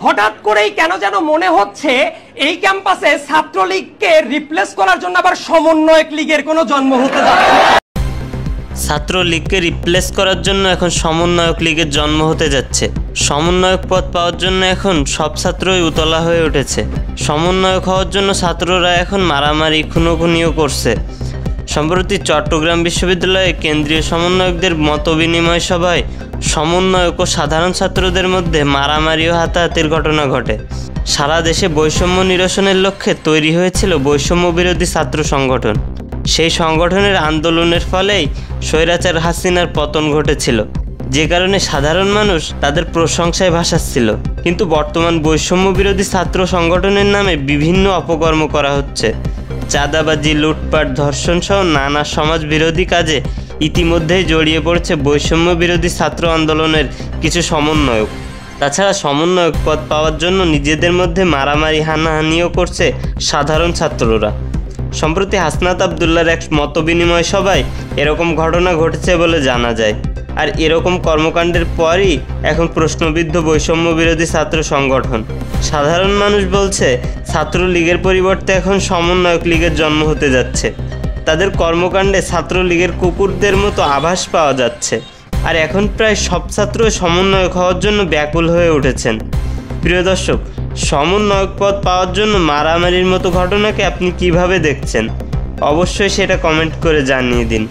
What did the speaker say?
হঠাৎ করেই কেন যেন মনে হচ্ছে এই ক্যাম্পাসে ছাত্রলীগকে রিপ্লেস করার জন্য আবার সমন্বয়ক লীগের কোনো জন্ম হতে যাচ্ছে। ছাত্রলীগকে রিপ্লেস করার জন্য এখন সমন্বয়ক লীগের জন্ম হতে যাচ্ছে। সমন্বয়ক পদ পাওয়ার জন্য এখন সব ছাত্রই উতলা হয়ে উঠেছে। সমন্বয়ক হওয়ার জন্য ছাত্ররা এখন মারামারি খুনোখুনিও করছে। সম্প্রতি চট্টগ্রাম বিশ্ববিদ্যালয়ে কেন্দ্রীয় সমন্বয়কদের মতবিনিময় সভায় সমন্বয়ক ও সাধারণ ছাত্রদের মধ্যে মারামারি ও হাতাহাতির ঘটনা ঘটে। সারা দেশে বৈষম্য নিরসনের লক্ষ্যে তৈরি হয়েছিল বৈষম্য বিরোধী ছাত্র সংগঠন। সেই সংগঠনের আন্দোলনের ফলেই স্বৈরাচার হাসিনার পতন ঘটেছিল, যে কারণে সাধারণ মানুষ তাদের প্রশংসায় ভাসাচ্ছিল। কিন্তু বর্তমান বৈষম্য বিরোধী ছাত্র সংগঠনের নামে বিভিন্ন অপকর্ম করা হচ্ছে। চাঁদাবাজি, লুটপাট, ধর্ষণ সহ নানা সমাজ বিরোধী কাজে ইতিমধ্যেই জড়িয়ে পড়ছে বৈষম্য বিরোধী ছাত্র আন্দোলনের কিছু সমন্বয়ক। তাছাড়া সমন্বয়ক পদ পাওয়ার জন্য নিজেদের মধ্যে মারামারি হানাহানিও করছে সাধারণ ছাত্ররা। সম্প্রতি হাসনাত আবদুল্লাহর এক মতবিনিময় সভায় এরকম ঘটনা ঘটেছে বলে জানা যায়। আর এরকম কর্মকাণ্ডের পরই এখন প্রশ্নবিদ্ধ বৈষম্য বিরোধী ছাত্র সংগঠন। সাধারণ মানুষ বলছে ছাত্রলীগের পরিবর্তে এখন সমন্বয়ক লীগের জন্ম হতে যাচ্ছে। তাদের কর্মকাণ্ডে ছাত্রলীগের কুকুরদের মতো আভাস পাওয়া যাচ্ছে। আর এখন প্রায় সব ছাত্র সমন্বয়ক হওয়ার জন্য ব্যাকুল হয়ে উঠেছেন। প্রিয় দর্শক, সমন্বয়ক পদ পাওয়ার জন্য মারামারির মতো ঘটনাকে আপনি কিভাবে দেখছেন? অবশ্যই সেটা কমেন্ট করে জানিয়ে দিন।